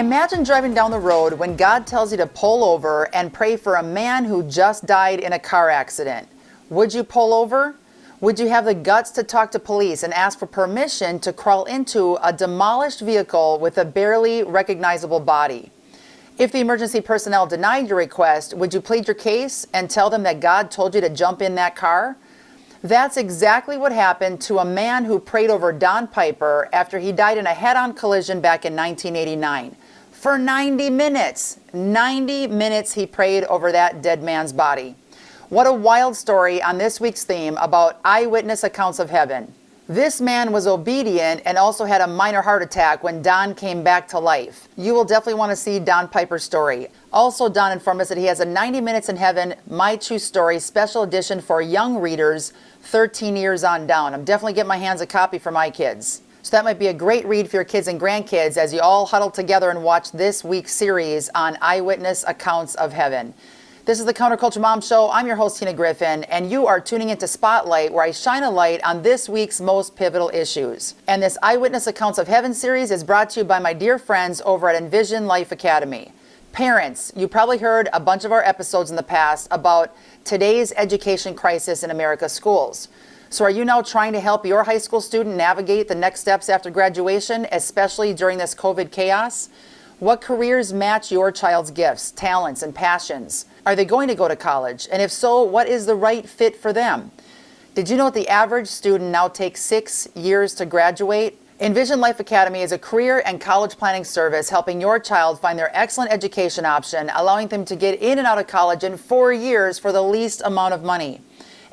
Imagine driving down the road when God tells you to pull over and pray for a man who just died in a car accident. Would you pull over? Would you have the guts to talk to police and ask for permission to crawl into a demolished vehicle with a barely recognizable body? If the emergency personnel denied your request, would you plead your case and tell them that God told you to jump in that car? That's exactly what happened to a man who prayed over Don Piper after he died in a head-on collision back in 1989. For 90 minutes. 90 minutes he prayed over that dead man's body. What a wild story on this week's theme about eyewitness accounts of heaven. This man was obedient and also had a minor heart attack when Don came back to life. You will definitely want to see Don Piper's story. Also, Don informed us that he has a 90 Minutes in Heaven, My True Story special edition for young readers, 13 years on down. I'm definitely getting my hands a copy for my kids. So that might be a great read for your kids and grandkids as you all huddle together and watch this week's series on eyewitness accounts of heaven. This is the Counterculture Mom Show. I'm your host, Tina Griffin, and you are tuning into Spotlight, where I shine a light on this week's most pivotal issues. And this Eyewitness Accounts of Heaven series is brought to you by my dear friends over at Envision Life Academy. Parents, you probably heard a bunch of our episodes in the past about today's education crisis in America's schools. So are you now trying to help your high school student navigate the next steps after graduation, especially during this COVID chaos? What careers match your child's gifts, talents, and passions? Are they going to go to college? And if so, what is the right fit for them? Did you know that the average student now takes 6 years to graduate? Envision Life Academy is a career and college planning service helping your child find their excellent education option, allowing them to get in and out of college in 4 years for the least amount of money.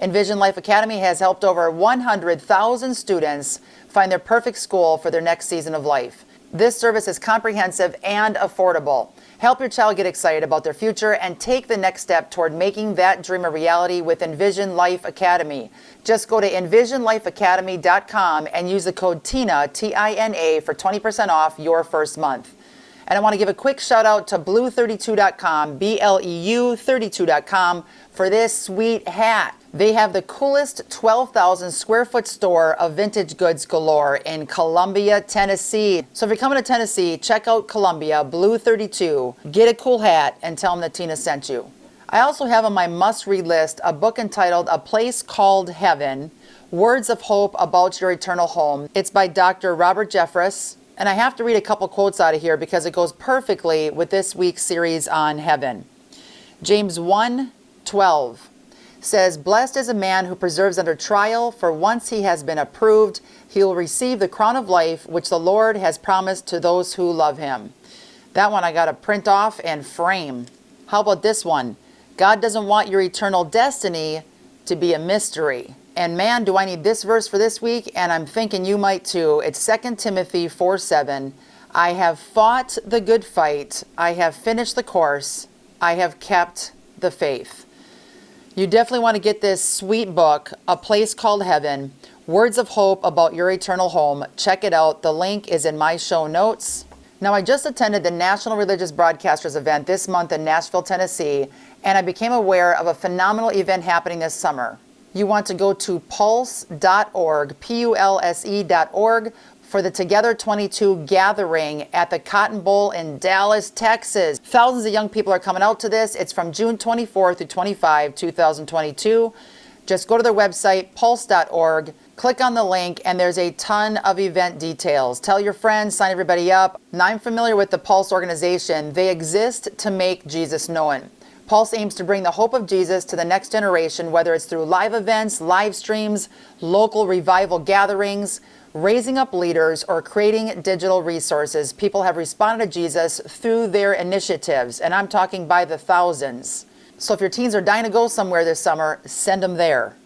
Envision Life Academy has helped over 100,000 students find their perfect school for their next season of life. This service is comprehensive and affordable. Help your child get excited about their future and take the next step toward making that dream a reality with Envision Life Academy. Just go to envisionlifeacademy.com and use the code TINA, T-I-N-A, for 20% off your first month. And I want to give a quick shout out to blue32.com, BLEU32.com, for this sweet hat. They have the coolest 12,000 square foot store of vintage goods galore in Columbia, Tennessee. So if you're coming to Tennessee, check out Columbia, Blue32. Get a cool hat and tell them that Tina sent you. I also have on my must-read list a book entitled A Place Called Heaven, Words of Hope About Your Eternal Home. It's by Dr. Robert Jeffress. And I have to read a couple quotes out of here because it goes perfectly with this week's series on heaven. James 1:12 says, "Blessed is a man who perseveres under trial, for once he has been approved, he will receive the crown of life which the Lord has promised to those who love him." That one I got to print off and frame. How about this one? God doesn't want your eternal destiny to be a mystery. And man, do I need this verse for this week, and I'm thinking you might too. It's 2 Timothy 4:7. "I have fought the good fight, I have finished the course, I have kept the faith." You definitely want to get this sweet book, A Place Called Heaven, Words of Hope About Your Eternal Home. Check it out. The link is in my show notes. Now, I just attended the National Religious Broadcasters event this month in Nashville, Tennessee, and I became aware of a phenomenal event happening this summer. You want to go to pulse.org, Pulse.org, for the Together 22 gathering at the Cotton Bowl in Dallas, Texas. Thousands of young people are coming out to this. It's from June 24 through 25, 2022. Just go to their website, pulse.org, click on the link, and there's a ton of event details. Tell your friends, sign everybody up. Now, I'm familiar with the Pulse organization. They exist to make Jesus known. Pulse aims to bring the hope of Jesus to the next generation, whether it's through live events, live streams, local revival gatherings, raising up leaders, or creating digital resources. People have responded to Jesus through their initiatives, and I'm talking by the thousands. So if your teens are dying to go somewhere this summer, send them there.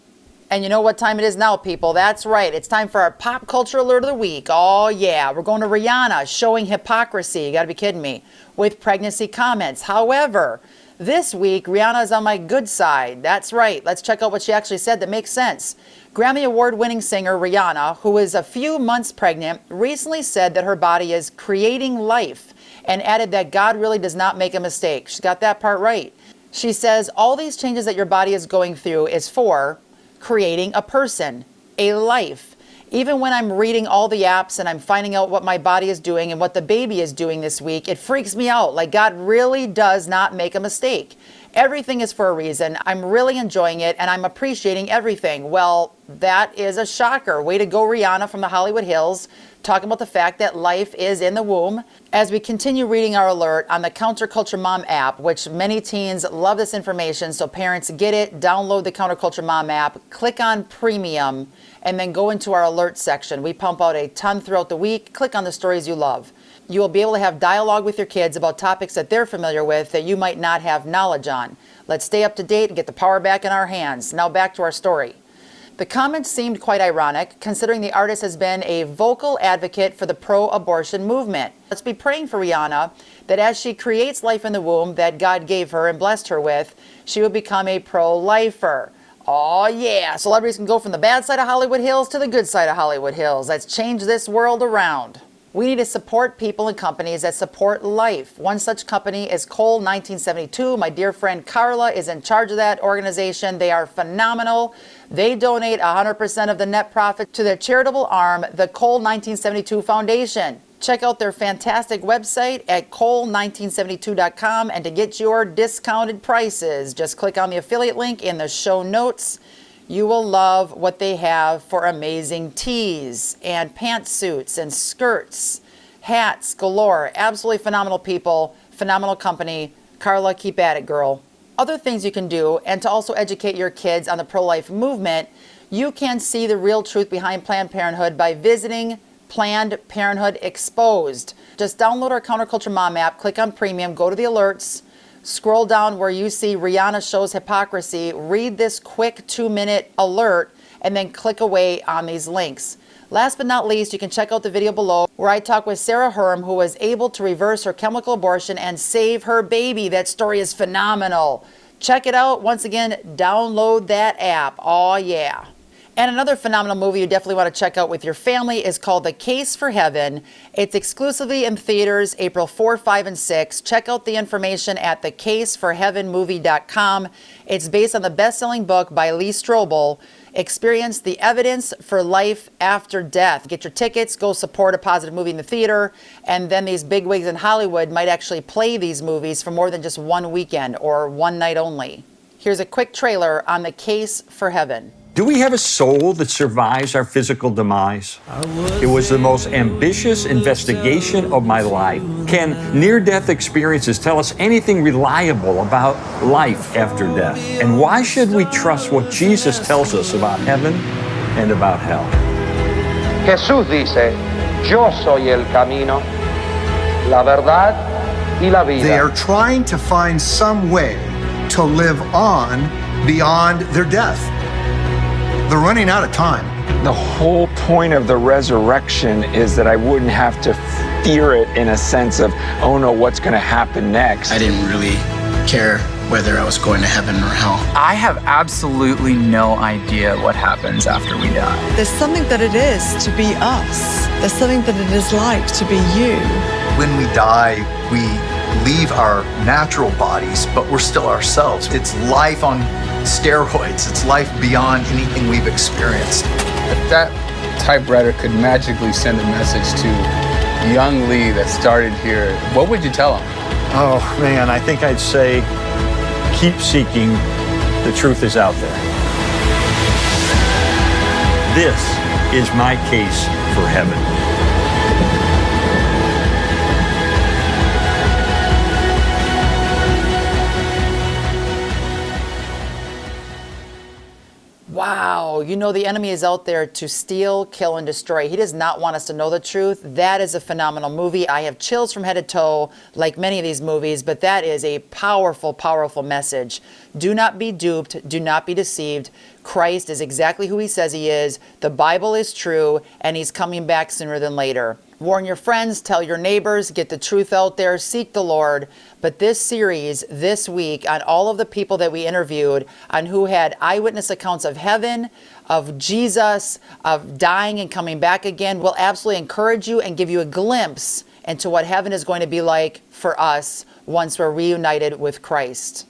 And you know what time it is now, people? That's right. It's time for our pop culture alert of the week. Oh yeah, we're going to Rihanna showing hypocrisy. You gotta be kidding me. With pregnancy comments. However, this week, Rihanna is on my good side. That's right. Let's check out what she actually said that makes sense. Grammy Award-winning singer Rihanna, who is a few months pregnant, recently said that her body is creating life and added that God really does not make a mistake. She's got that part right. She says, all these changes that your body is going through is for creating a person, a life. Even when I'm reading all the apps and I'm finding out what my body is doing and what the baby is doing this week, it freaks me out. Like, God really does not make a mistake. Everything is for a reason. I'm really enjoying it and I'm appreciating everything. Well, that is a shocker. Way to go, Rihanna from the Hollywood Hills, talking about the fact that life is in the womb. As we continue reading our alert on the Counterculture Mom app, which many teens love this information, so parents get it, download the Counterculture Mom app, click on Premium, and then go into our alert section. We pump out a ton throughout the week. Click on the stories you love. You will be able to have dialogue with your kids about topics that they're familiar with that you might not have knowledge on. Let's stay up to date and get the power back in our hands. Now back to our story. The comments seemed quite ironic, considering the artist has been a vocal advocate for the pro-abortion movement. Let's be praying for Rihanna that as she creates life in the womb that God gave her and blessed her with, she will become a pro-lifer. Oh yeah, celebrities can go from the bad side of Hollywood Hills to the good side of Hollywood Hills. Let's change this world around. We need to support people and companies that support life. One such company is Cole 1972. My dear friend Carla is in charge of that organization. They are phenomenal. They donate 100% of the net profit to their charitable arm, the Cole 1972 Foundation. Check out their fantastic website at cole1972.com, and to get your discounted prices, just click on the affiliate link in the show notes. You will love what they have for amazing tees and pantsuits and skirts, hats galore. Absolutely phenomenal people, phenomenal company. Carla, keep at it, girl. Other things you can do, and to also educate your kids on the pro-life movement, you can see the real truth behind Planned Parenthood by visiting Planned Parenthood Exposed. Just download our Counterculture Mom app, click on Premium, go to the alerts, scroll down where you see Rihanna shows hypocrisy, read this quick 2-minute alert, and then click away on these links. Last but not least, you can check out the video below where I talk with Sarah Herm, who was able to reverse her chemical abortion and save her baby. That story is phenomenal. Check it out. Once again, download that app. Oh yeah. And another phenomenal movie you definitely want to check out with your family is called The Case for Heaven. It's exclusively in theaters April 4, 5, and 6. Check out the information at thecaseforheavenmovie.com. It's based on the best-selling book by Lee Strobel, Experience the Evidence for Life After Death. Get your tickets, go support a positive movie in the theater, and then these bigwigs in Hollywood might actually play these movies for more than just one weekend or one night only. Here's a quick trailer on The Case for Heaven. Do we have a soul that survives our physical demise? It was the most ambitious investigation of my life. Can near-death experiences tell us anything reliable about life after death? And why should we trust what Jesus tells us about heaven and about hell? Jesús dice, yo soy el camino, la verdad y la vida. They are trying to find some way to live on beyond their death. They're running out of time. The whole point of the resurrection is that I wouldn't have to fear it in a sense of, oh no, what's going to happen next? I didn't really care whether I was going to heaven or hell. I have absolutely no idea what happens after we die. There's something that it is to be us. There's something that it is like to be you. When we die, we leave our natural bodies, but we're still ourselves. It's life on steroids. It's life beyond anything we've experienced. If that typewriter could magically send a message to young Lee that started here, what would you tell him? Oh man, I think I'd say, keep seeking. The truth is out there. This is my case for heaven. Wow, you know the enemy is out there to steal, kill, and destroy. He does not want us to know the truth. That is a phenomenal movie. I have chills from head to toe, like many of these movies, but that is a powerful, powerful message. Do not be duped. Do not be deceived. Christ is exactly who he says he is. The Bible is true, and he's coming back sooner than later. Warn your friends, tell your neighbors, get the truth out there, seek the Lord. But this series, this week, on all of the people that we interviewed, on who had eyewitness accounts of heaven, of Jesus, of dying and coming back again, will absolutely encourage you and give you a glimpse into what heaven is going to be like for us once we're reunited with Christ.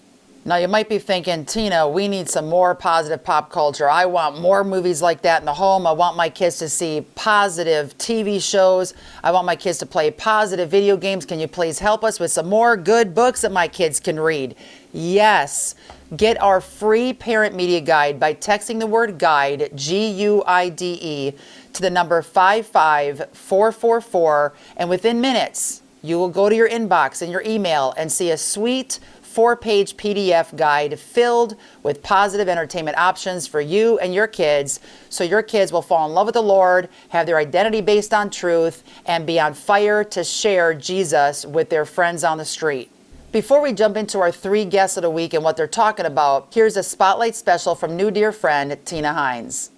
Now, you might be thinking, Tina, we need some more positive pop culture. I want more movies like that in the home. I want my kids to see positive TV shows. I want my kids to play positive video games. Can you please help us with some more good books that my kids can read? Yes. Get our free parent media guide by texting the word guide, Guide, to the number 55444. And within minutes, you will go to your inbox and your email and see a sweet 4-page PDF guide filled with positive entertainment options for you and your kids, so your kids will fall in love with the Lord, have their identity based on truth, and be on fire to share Jesus with their friends on the street. Before we jump into our 3 guests of the week and what they're talking about, here's a spotlight special from new dear friend Tina Hines.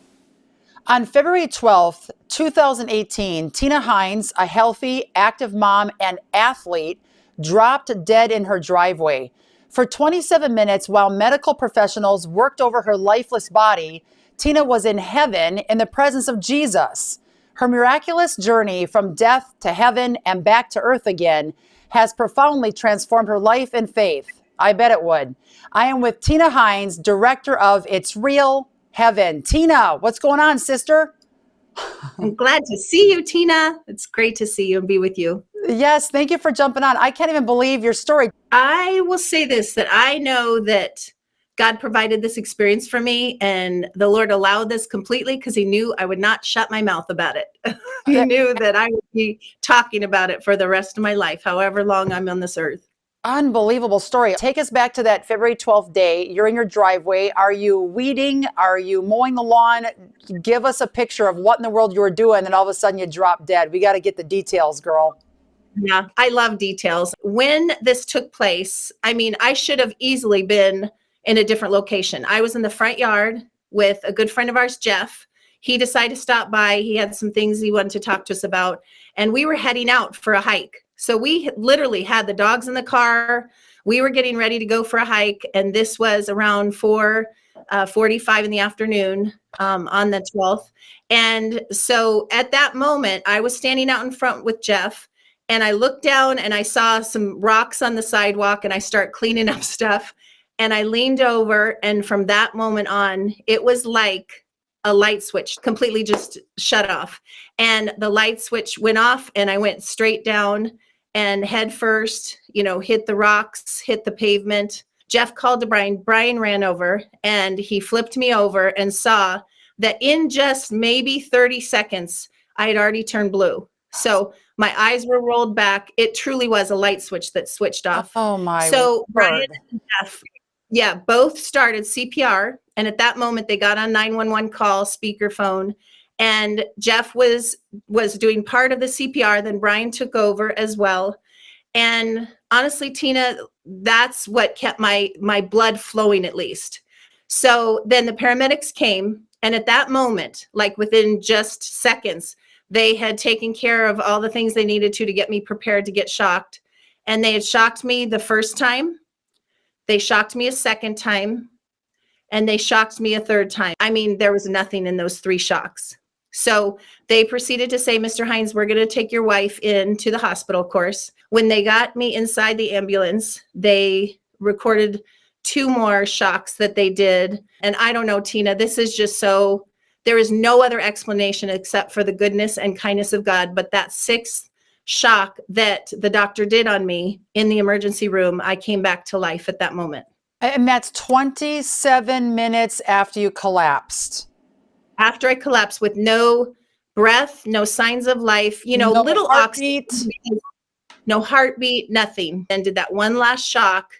On February 12th, 2018, Tina Hines, a healthy, active mom and athlete, dropped dead in her driveway. For 27 minutes, while medical professionals worked over her lifeless body, Tina was in heaven in the presence of Jesus. Her miraculous journey from death to heaven and back to earth again has profoundly transformed her life and faith. I bet it would. I am with Tina Hines, director of It's Real Heaven. Tina, what's going on, sister? I'm glad to see you, Tina. It's great to see you and be with you. Yes, thank you for jumping on. I can't even believe your story. I will say this, that I know that God provided this experience for me, and the Lord allowed this completely because he knew I would not shut my mouth about it. He knew that I would be talking about it for the rest of my life, however long I'm on this earth. Unbelievable story. Take us back to that February 12th day. You're in your driveway. Are you weeding? Are you mowing the lawn? Give us a picture of what in the world you were doing, and all of a sudden you drop dead. We got to get the details, girl. Yeah, I love details. When this took place, I mean, I should have easily been in a different location. I was in the front yard with a good friend of ours, Jeff. He decided to stop by. He had some things he wanted to talk to us about, and we were heading out for a hike. So we literally had the dogs in the car. We were getting ready to go for a hike, and this was around 4:45 in the afternoon on the 12th. And so at that moment, I was standing out in front with Jeff, and I looked down and I saw some rocks on the sidewalk, and I start cleaning up stuff. And I leaned over, and from that moment on, it was like a light switch completely just shut off. And the light switch went off, and I went straight down and head first, hit the rocks, hit the pavement. Jeff called to Brian. Brian ran over, and he flipped me over and saw that in just maybe 30 seconds, I had already turned blue. So my eyes were rolled back. It truly was a light switch that switched off. Oh my So Brian word. and Jeff, both started CPR. And at that moment, they got on 911 call, speakerphone. And Jeff was doing part of the CPR. Then Brian took over as well. And honestly, Tina, that's what kept my blood flowing at least. So then the paramedics came. And at that moment, like within just seconds, they had taken care of all the things they needed to get me prepared to get shocked. And they had shocked me the first time. They shocked me a second time. And they shocked me a third time. I mean, there was nothing in those 3 shocks. So they proceeded to say, Mr. Hines, we're going to take your wife into the hospital, of course. When they got me inside the ambulance, they recorded 2 more shocks that they did. And I don't know, Tina, this is just so, there is no other explanation except for the goodness and kindness of God. But that 6th shock that the doctor did on me in the emergency room, I came back to life at that moment. And that's 27 minutes after you collapsed. After I collapsed with no breath, no signs of life, No little heartbeat. oxygen, no heartbeat, nothing. And did that one last shock.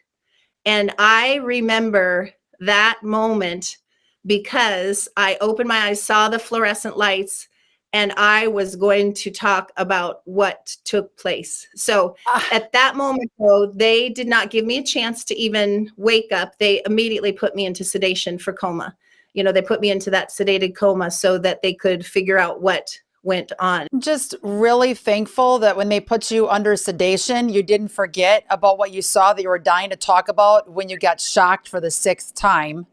And I remember that moment because I opened my eyes, saw the fluorescent lights, and I was going to talk about what took place. So at that moment, though, they did not give me a chance to even wake up. They immediately put me into sedation for coma. They put me into that sedated coma so that they could figure out what went on. Just really thankful that when they put you under sedation, you didn't forget about what you saw that you were dying to talk about when you got shocked for the 6th time.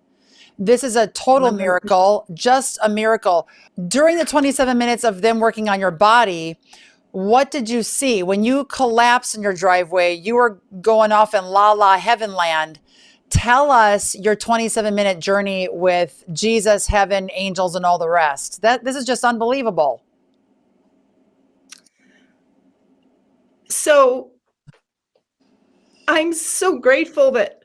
This is a total miracle, just a miracle. During the 27 minutes of them working on your body, what did you see? When you collapsed in your driveway, you were going off in la la heaven land. Tell us your 27-minute journey with Jesus, heaven, angels, and all the rest. This is just unbelievable. So I'm so grateful that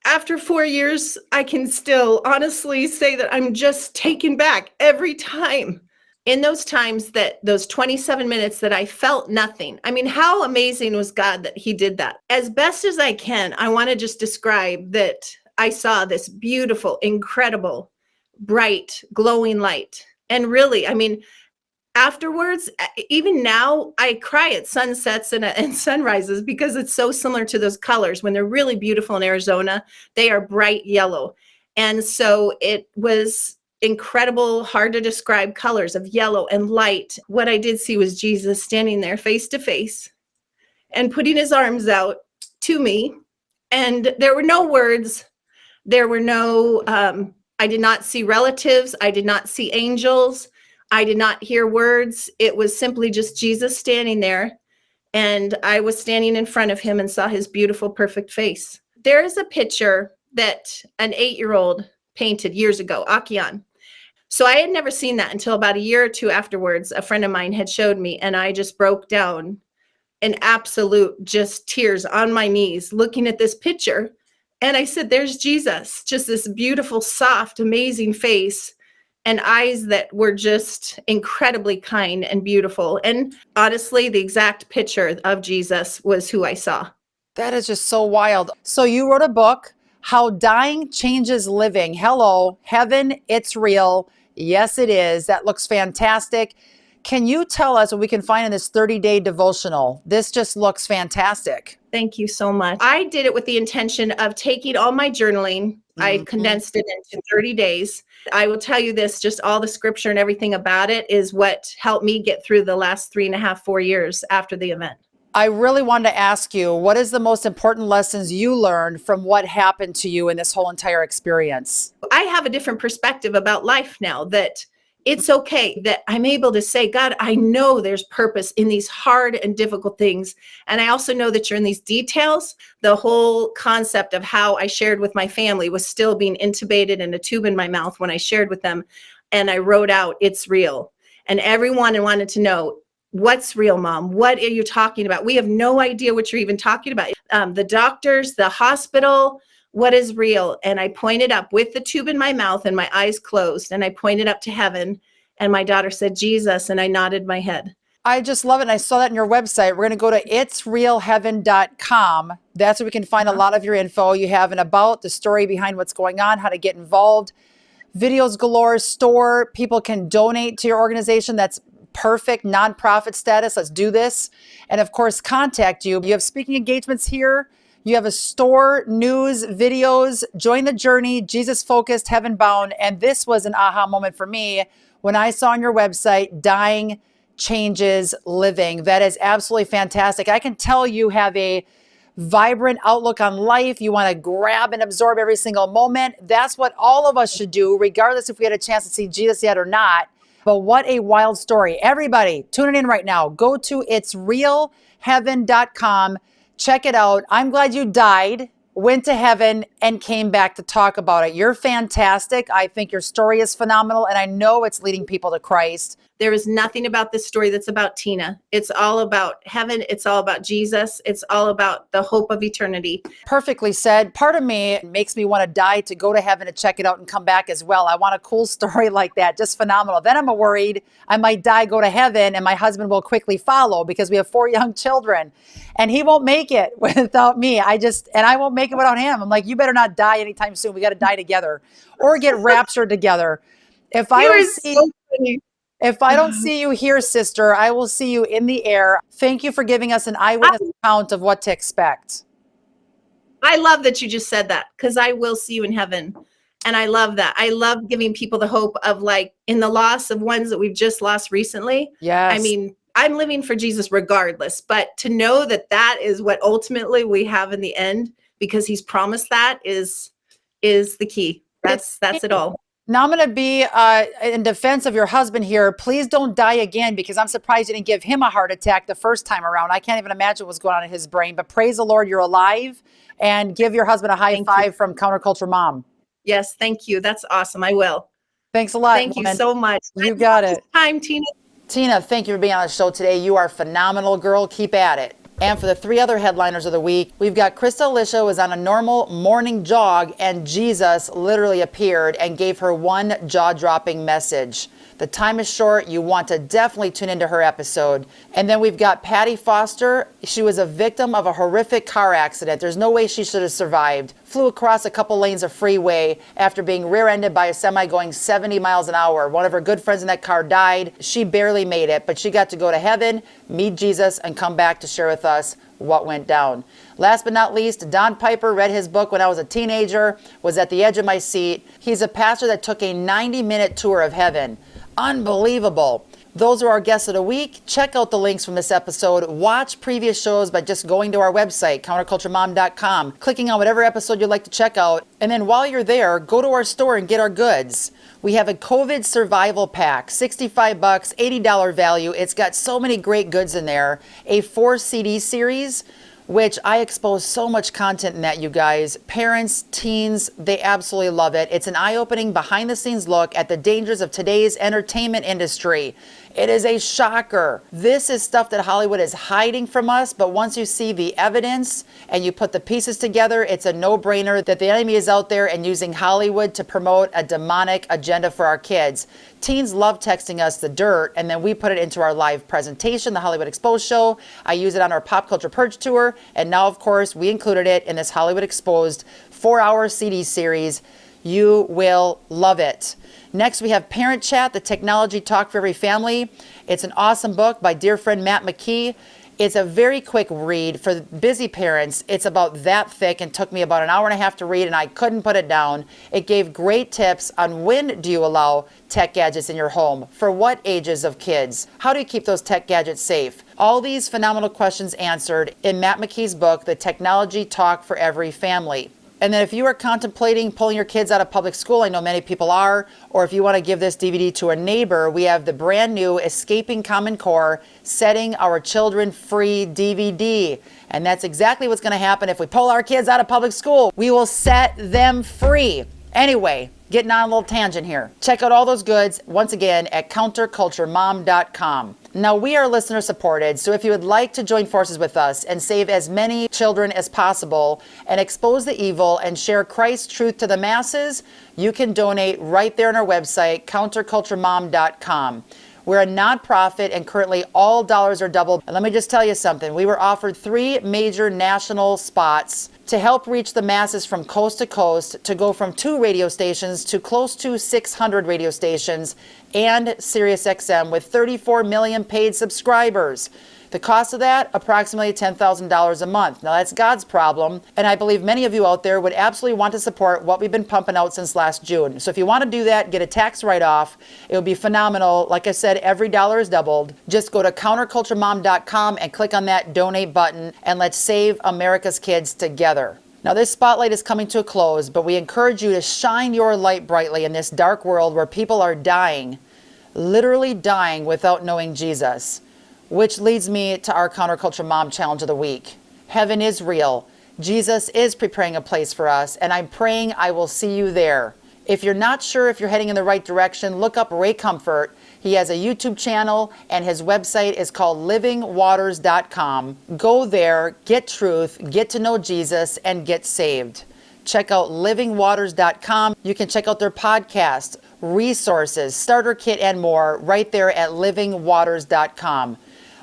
after 4 years, I can still honestly say that I'm just taken back every time. In those times, those 27 minutes that I felt nothing. I mean, how amazing was God that he did that? As best as I can, I want to just describe that I saw this beautiful, incredible, bright, glowing light. And really, I mean, afterwards, even now, I cry at sunsets and sunrises because it's so similar to those colors. When they're really beautiful in Arizona, they are bright yellow. And so it was incredible, hard to describe colors of yellow and light. What I did see was Jesus standing there face to face and putting his arms out to me. And there were no words. There were no, I did not see relatives. I did not see angels. I did not hear words. It was simply just Jesus standing there. And I was standing in front of him and saw his beautiful, perfect face. There is a picture that an 8-year-old painted years ago, Akian. So I had never seen that until about a year or two afterwards. A friend of mine had showed me, and I just broke down in absolute just tears on my knees looking at this picture. And I said, there's Jesus, just this beautiful, soft, amazing face and eyes that were just incredibly kind and beautiful. And honestly, the exact picture of Jesus was who I saw. That is just so wild. So you wrote a book, How Dying Changes Living. Hello, heaven, it's real. Yes, it is. That looks fantastic. Can you tell us what we can find in this 30-day devotional? This just looks fantastic. Thank you so much. I did it with the intention of taking all my journaling. I condensed it into 30 days. I will tell you this, just all the scripture and everything about it is what helped me get through the last 3.5, 4 years after the event. I really wanted to ask you, what is the most important lessons you learned from what happened to you in this whole entire experience? I have a different perspective about life now, that it's okay, that I'm able to say, God, I know there's purpose in these hard and difficult things. And I also know that you're in these details. The whole concept of how I shared with my family was still being intubated in a tube in my mouth when I shared with them. And I wrote out, it's real. And everyone wanted to know, what's real, Mom? What are you talking about? We have no idea what you're even talking about. The doctors, the hospital, what is real? And I pointed up with the tube in my mouth and my eyes closed. And I pointed up to heaven. And my daughter said, Jesus. And I nodded my head. I just love it. And I saw that on your website. We're going to go to itsrealheaven.com. That's where we can find a lot of your info. You have an about, the story behind what's going on, how to get involved, videos galore, store. People can donate to your organization. That's perfect nonprofit status. Let's do this. And of course, contact you. You have speaking engagements here. You have a store, news, videos, join the journey, Jesus focused, heaven bound. And this was an aha moment for me when I saw on your website, Dying Changes Living. That is absolutely fantastic. I can tell you have a vibrant outlook on life. You want to grab and absorb every single moment. That's what all of us should do, regardless if we had a chance to see Jesus yet or not. But what a wild story. Everybody tuning in right now, go to itsrealheaven.com. Check it out. I'm glad you died, went to heaven, and came back to talk about it. You're fantastic. I think your story is phenomenal, and I know it's leading people to Christ. There is nothing about this story that's about Tina. It's all about heaven. It's all about Jesus. It's all about the hope of eternity. Perfectly said. Part of me makes me want to die to go to heaven and check it out and come back as well. I want a cool story like that. Just phenomenal. Then I'm worried I might die, go to heaven, and my husband will quickly follow because we have 4 young children and he won't make it without me. And I won't make it without him. I'm like, you better not die anytime soon. We got to die together or get raptured together. If I don't see you here, sister, I will see you in the air. Thank you for giving us an eyewitness account of what to expect. I love that you just said that, because I will see you in heaven. And I love that. I love giving people the hope of, like, in the loss of ones that we've just lost recently. Yes. I mean, I'm living for Jesus regardless, but to know that that is what ultimately we have in the end, because he's promised that, is the key. That's it all. Now I'm going to be in defense of your husband here. Please don't die again, because I'm surprised you didn't give him a heart attack the first time around. I can't even imagine what's going on in his brain, but praise the Lord, you're alive, and give your husband a high Thank you. five from Counterculture Mom. Yes, thank you. That's awesome. I will. Thanks a lot. Thank you woman. so much. You got it. Time, Tina. Tina, thank you for being on the show today. You are phenomenal, girl. Keep at it. And for the 3 other headliners of the week, we've got Krista Alicia was on a normal morning jog, and Jesus literally appeared and gave her one jaw-dropping message. The time is short. You want to definitely tune into her episode. And then we've got Patty Foster. She was a victim of a horrific car accident. There's no way she should have survived. Flew across a couple lanes of freeway after being rear-ended by a semi going 70 miles an hour. One of her good friends in that car died. She barely made it, but she got to go to heaven, meet Jesus, and come back to share with us what went down. Last but not least, Don Piper read his book when I was a teenager, was at the edge of my seat. He's a pastor that took a 90-minute tour of heaven. Unbelievable. Those are our guests of the week. Check out the links from this episode. Watch previous shows by just going to our website, counterculturemom.com, clicking on whatever episode you'd like to check out. And then while you're there, go to our store and get our goods. We have a COVID survival pack, $65, $80 value. It's got so many great goods in there. A 4 CD series, which I expose so much content in that, you guys. Parents, teens, they absolutely love it. It's an eye-opening behind-the-scenes look at the dangers of today's entertainment industry. It is a shocker. This is stuff that Hollywood is hiding from us, but once you see the evidence and you put the pieces together, it's a no-brainer that the enemy is out there and using Hollywood to promote a demonic agenda for our kids. Teens love texting us the dirt, and then we put it into our live presentation, the Hollywood Exposed show. I use it on our Pop Culture Purge tour, and now, of course, we included it in this Hollywood Exposed 4-hour CD series. You will love it. Next, we have Parent Chat, the technology talk for every family. It's an awesome book by dear friend Matt McKee. It's a very quick read for busy parents. It's about that thick and took me about an hour and a half to read, and I couldn't put it down. It gave great tips on when do you allow tech gadgets in your home, for what ages of kids, how do you keep those tech gadgets safe. All these phenomenal questions answered in Matt McKee's book, The Technology Talk for Every Family. And then if you are contemplating pulling your kids out of public school, I know many people are, or if you want to give this DVD to a neighbor, we have the brand new Escaping Common Core, Setting Our Children Free DVD. And that's exactly what's going to happen if we pull our kids out of public school. We will set them free. Anyway, getting on a little tangent here. Check out all those goods, once again, at counterculturemom.com. Now, we are listener supported, so if you would like to join forces with us and save as many children as possible and expose the evil and share Christ's truth to the masses, you can donate right there on our website, counterculturemom.com. We're a nonprofit, and currently all dollars are doubled. And let me just tell you something. We were offered 3 major national spots to help reach the masses from coast to coast, to go from 2 radio stations to close to 600 radio stations, and SiriusXM with 34 million paid subscribers. The cost of that, approximately $10,000 a month. Now, that's God's problem, and I believe many of you out there would absolutely want to support what we've been pumping out since last June. So if you want to do that, get a tax write-off. It would be phenomenal. Like I said, every dollar is doubled. Just go to counterculturemom.com and click on that donate button, and let's save America's kids together. Now, this spotlight is coming to a close, but we encourage you to shine your light brightly in this dark world where people are dying, literally dying without knowing Jesus. Which leads me to our Counterculture Mom Challenge of the Week. Heaven is real. Jesus is preparing a place for us, and I'm praying I will see you there. If you're not sure if you're heading in the right direction, look up Ray Comfort. He has a YouTube channel, and his website is called livingwaters.com. Go there, get truth, get to know Jesus, and get saved. Check out livingwaters.com. You can check out their podcast, resources, starter kit, and more right there at livingwaters.com.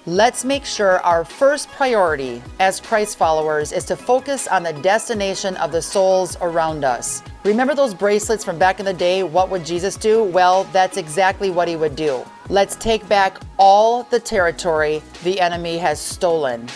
Let's make sure our first priority as Christ followers is to focus on the destination of the souls around us. Remember those bracelets from back in the day? What would Jesus do? Well, that's exactly what he would do. Let's take back all the territory the enemy has stolen.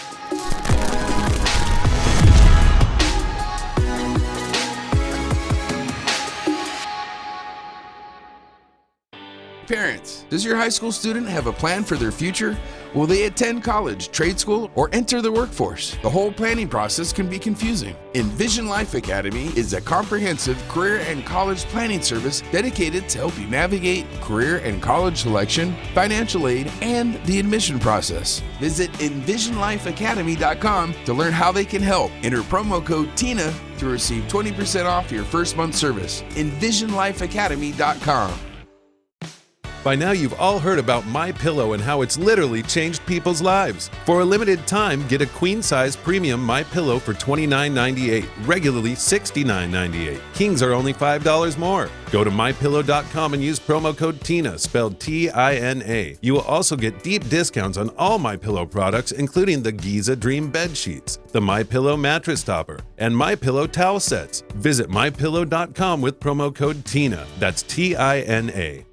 Parents, does your high school student have a plan for their future? Will they attend college, trade school, or enter the workforce? The whole planning process can be confusing. Envision Life Academy is a comprehensive career and college planning service dedicated to help you navigate career and college selection, financial aid, and the admission process. Visit envisionlifeacademy.com to learn how they can help. Enter promo code TINA to receive 20% off your first month service. envisionlifeacademy.com. By now, you've all heard about MyPillow and how it's literally changed people's lives. For a limited time, get a queen-size premium MyPillow for $29.98, regularly $69.98. Kings are only $5 more. Go to MyPillow.com and use promo code TINA, spelled T-I-N-A. You will also get deep discounts on all MyPillow products, including the Giza Dream Bed Sheets, the MyPillow Mattress Topper, and MyPillow Towel Sets. Visit MyPillow.com with promo code TINA. That's T-I-N-A.